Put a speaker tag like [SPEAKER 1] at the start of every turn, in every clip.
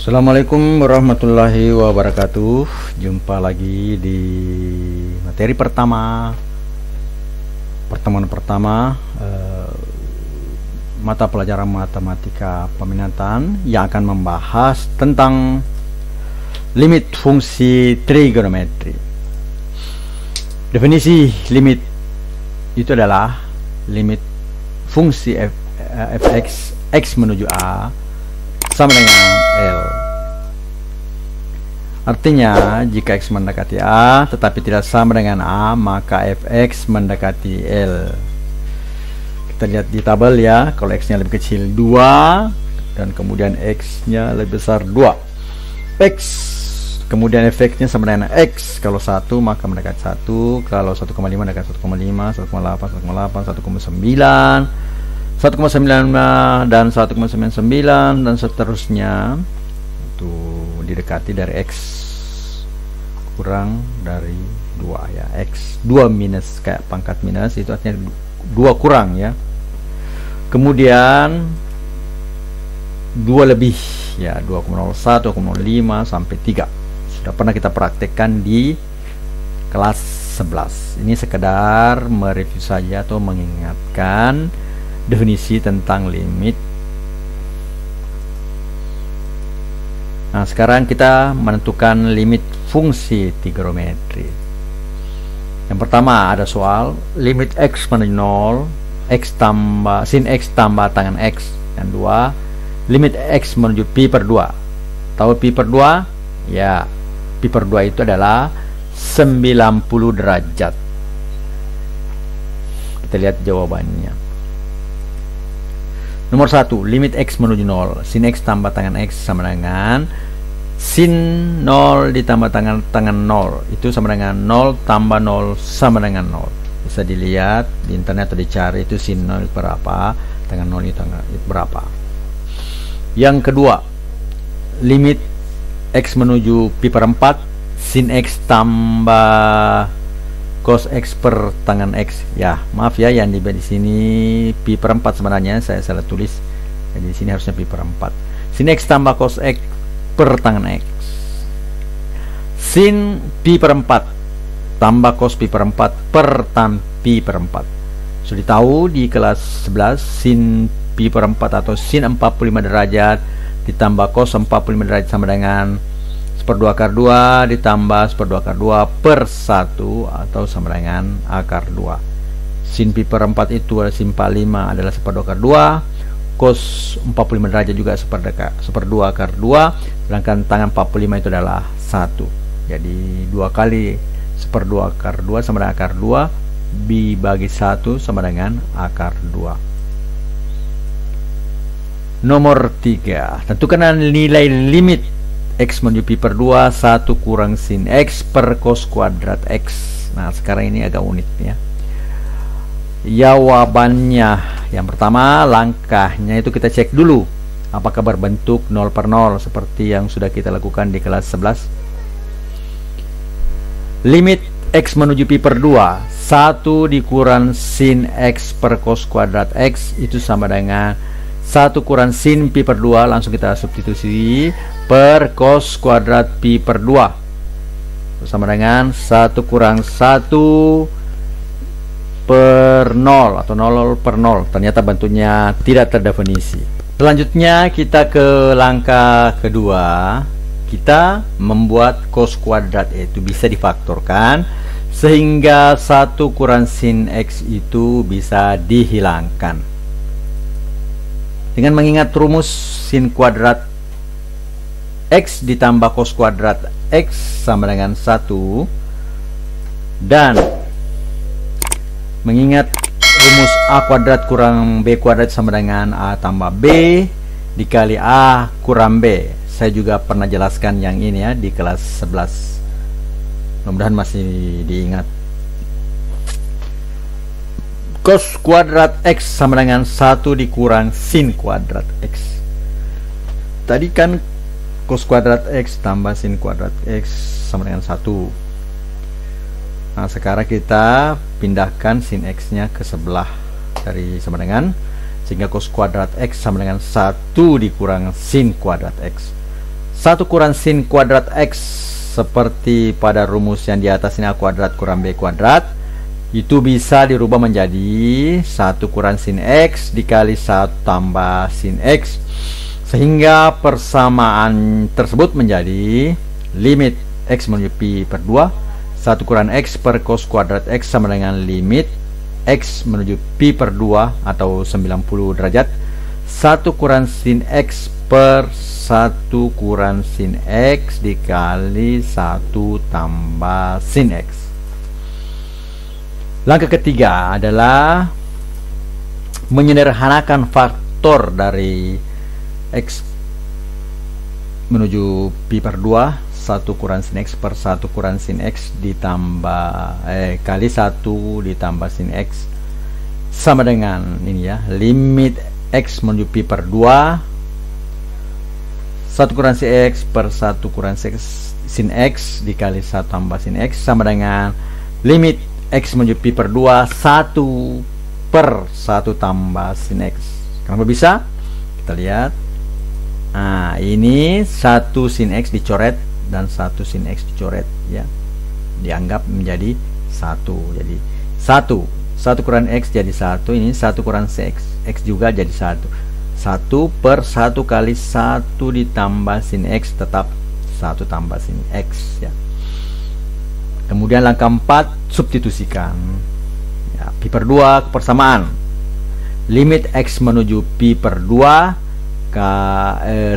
[SPEAKER 1] Assalamualaikum warahmatullahi wabarakatuh. Jumpa lagi di materi pertama, pertemuan pertama mata pelajaran matematika peminatan yang akan membahas tentang limit fungsi trigonometri. Definisi limit itu adalah limit fungsi fx x menuju a sama dengan L. Artinya jika x mendekati A tetapi tidak sama dengan A, maka fx mendekati L. Kita lihat di tabel ya, kalau x nya lebih kecil 2 dan kemudian x nya lebih besar 2, x kemudian fx nya sama dengan x. Kalau 1 maka mendekati 1, kalau 1,5 mendekati 1,5, 1,8, 1,8, 1,9, 1,9 dan 1,99 dan seterusnya, itu didekati dari x kurang dari 2 ya. X 2 minus, kayak pangkat minus, itu artinya 2 kurang ya. Kemudian 2 lebih ya, 2,01, 2,05 sampai 3. Sudah pernah kita praktekkan di kelas 11. Ini sekedar mereview saja atau mengingatkan definisi tentang limit. Nah, sekarang kita menentukan limit fungsi trigonometri. Yang pertama ada soal limit x menuju 0, x tambah sin x tambah tangen x. Yang dua, limit x menuju pi per 2. Tahu pi per 2? Ya, pi per 2 itu adalah 90 derajat. Kita lihat jawabannya. Nomor 1, limit x menuju 0, sin x tambah tangen x sama dengan sin 0 ditambah tangen 0, itu sama dengan 0 tambah 0 sama dengan 0. Bisa dilihat di internet atau dicari itu sin 0 berapa, tangen 0 itu berapa. Yang kedua, limit x menuju pi per 4, sin x tambah cos x per tangen x. Ya, maaf ya, yang di sini pi per 4 sebenarnya saya salah tulis. Jadi di sini harusnya pi per 4. Sin x tambah cos x per tangen x. Sin pi per 4 tambah cos pi per 4 per tan pi per 4. Sudah tahu di kelas 11 sin pi per 4 atau sin 45 derajat ditambah cos 45 derajat sama dengan 1/2 akar 2 ditambah 1/2 akar 2 per 1 atau sama dengan akar 2. Sin pi per 4 itu adalah sin 45 adalah 1/2 akar 2, cos 45 derajat juga 1/2 akar 2, sedangkan tangen 45 itu adalah 1. Jadi 2 kali 1/2 akar 2 sama dengan akar 2 dibagi 1 sama dengan akar 2. Nomor 3, tentukan nilai limit x menuju pi per 2 1 kurang sin x per cos kuadrat x. Nah, sekarang ini agak unik ya. Jawabannya yang pertama, langkahnya itu kita cek dulu apakah berbentuk 0 per 0 seperti yang sudah kita lakukan di kelas 11. Limit x menuju pi per 2 1 dikurang sin x per cos kuadrat x itu sama dengan 1 kurang sin pi per 2, langsung kita substitusi, per cos kuadrat pi per 2 sama dengan 1 kurang 1 per 0 atau 0 per 0. Ternyata bentuknya tidak terdefinisi. Selanjutnya kita ke langkah kedua. Kita membuat cos kuadrat itu bisa difaktorkan sehingga 1 kurang sin x itu bisa dihilangkan. Dengan mengingat rumus sin kuadrat x ditambah cos kuadrat x sama dengan 1, dan mengingat rumus a kuadrat kurang b kuadrat sama dengan a tambah b dikali a kurang b. Saya juga pernah jelaskan yang ini ya di kelas 11. Mudah-mudahan masih diingat. Cos kuadrat x sama dengan 1 dikurang sin kuadrat x. Tadi kan cos kuadrat x tambah sin kuadrat x sama dengan 1. Nah, sekarang kita pindahkan sin x nya ke sebelah dari sama dengan, sehingga cos kuadrat x sama dengan 1 dikurang sin kuadrat x. 1 kurang sin kuadrat X, seperti pada rumus yang di atas ini, A kuadrat kurang B kuadrat, itu bisa dirubah menjadi 1 kurang sin X dikali 1 tambah sin X, sehingga persamaan tersebut menjadi limit X menuju pi per 2, 1 kurang X per cos kuadrat X sama dengan limit X menuju pi per 2 atau 90 derajat, 1 kurang sin X per 1 kurang sin X dikali 1 tambah sin X. Langkah ketiga adalah menyederhanakan faktor dari X menuju pi per 2, 1 kurang sin X per 1 kurang sin X ditambah kali 1 ditambah sin X sama dengan ini ya, limit X menuju pi per 2, 1 kurang sin X per 1 kurang sin X dikali 1 tambah sin X sama dengan limit X menuju pi per 2, 1 per 1 tambah sin X. Kenapa bisa? Kita lihat. Nah, ini 1 sin X dicoret dan 1 sin X dicoret ya. Dianggap menjadi 1. Jadi 1 kurang X jadi 1, ini 1 kurang sin X juga jadi 1. 1 per 1 kali 1 ditambah sin X tetap 1 tambah sin X ya. Kemudian langkah 4, substitusikan ya, pi per 2 persamaan limit X menuju pi per 2 1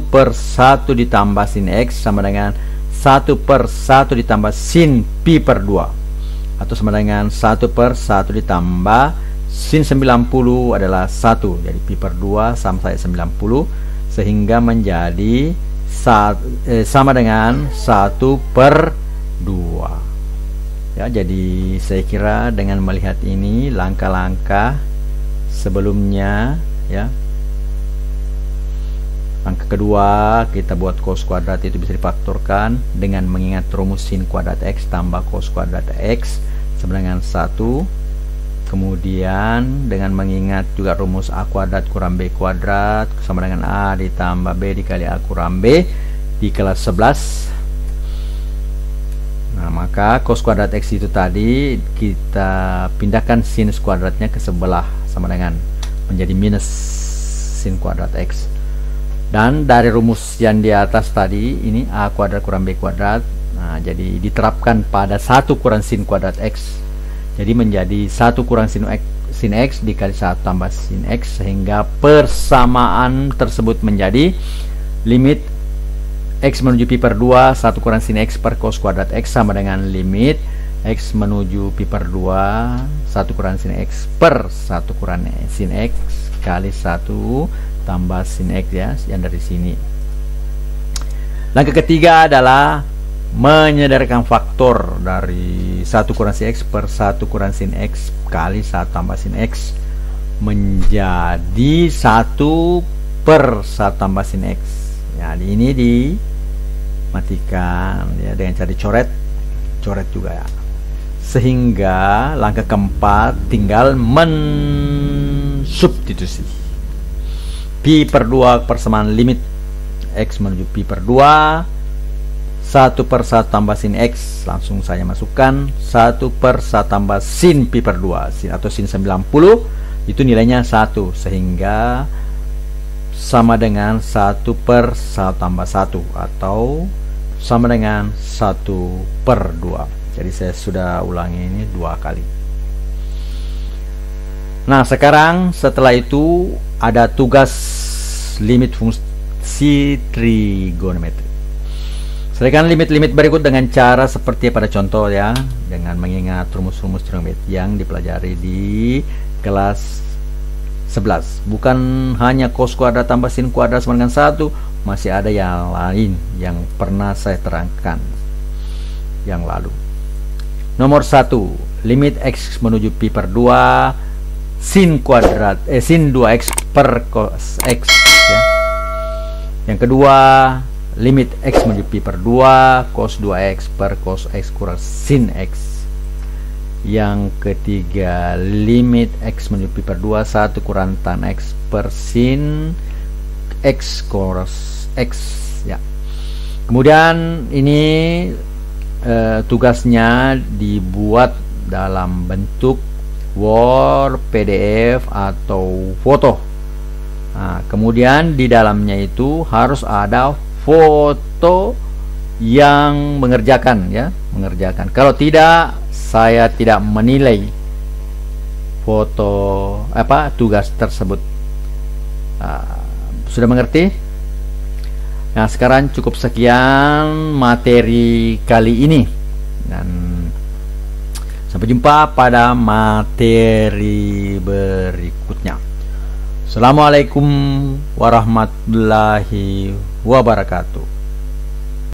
[SPEAKER 1] per 1 ditambah sin X sama dengan 1 per 1 ditambah sin pi per 2 atau sama dengan 1 per 1 ditambah sin 90 adalah 1. Jadi pi per 2 sama saya 90 sehingga menjadi sama dengan 1 per 2 ya. Jadi saya kira dengan melihat ini langkah-langkah sebelumnya ya, langkah kedua kita buat cos kuadrat itu bisa difaktorkan dengan mengingat rumus sin kuadrat X tambah cos kuadrat X sama dengan 1. Kemudian dengan mengingat juga rumus A kuadrat kurang B kuadrat sama dengan A ditambah B dikali A kurang B di kelas 11. Nah, maka cos kuadrat X itu tadi kita pindahkan sinus kuadratnya ke sebelah sama dengan menjadi minus sin kuadrat X. Dan dari rumus yang di atas tadi ini A kuadrat kurang B kuadrat, nah jadi diterapkan pada 1 kurang sin kuadrat X, jadi menjadi 1 kurang sin X dikali 1 tambah sin X sehingga persamaan tersebut menjadi limit X menuju pi per 2 1 kurang sin X per cos kuadrat X sama dengan limit X menuju pi per 2 1 kurang sin X per 1 kurang sin X kali 1 tambah sin X ya, yang dari sini. Langkah ketiga adalah menyederhanakan faktor dari 1 kurang sin X per 1 kurang sin X kali 1 tambah sin X menjadi 1 per 1 tambah sin X ya. Ini dimatikan ya dengan cara coret juga ya, sehingga langkah keempat tinggal mensubstitusi pi per 2 persamaan limit X menuju pi per 2 1 per 1 tambah sin X, langsung saya masukkan 1 per 1 tambah sin pi per 2 sin atau sin 90 itu nilainya 1 sehingga sama dengan 1 per 1 tambah 1 atau sama dengan 1 per 2. Jadi saya sudah ulangi ini 2 kali. Nah, sekarang setelah itu ada tugas limit fungsi trigonometri. Selesaikan limit-limit berikut dengan cara seperti pada contoh ya, dengan mengingat rumus-rumus trigonometri yang dipelajari di kelas 11. Bukan hanya cos kuadrat tambah sin kuadrat sama dengan 1, masih ada yang lain yang pernah saya terangkan yang lalu. Nomor 1, limit X menuju pi per 2 sin kuadrat sin 2x per cos x ya. Yang kedua, limit X menuju pi per 2 cos 2x per cos x kurang sin x. Yang ketiga, limit X menuju pi per 2 1 kurang tan x per sin x cos x ya. Kemudian ini tugasnya dibuat dalam bentuk Word, PDF atau foto. Nah, kemudian di dalamnya itu harus ada foto yang mengerjakan, ya, mengerjakan. Kalau tidak, saya tidak menilai foto tugas tersebut. Sudah mengerti? Nah, sekarang cukup sekian materi kali ini, dan sampai jumpa pada materi berikutnya. Assalamualaikum warahmatullahi wabarakatuh.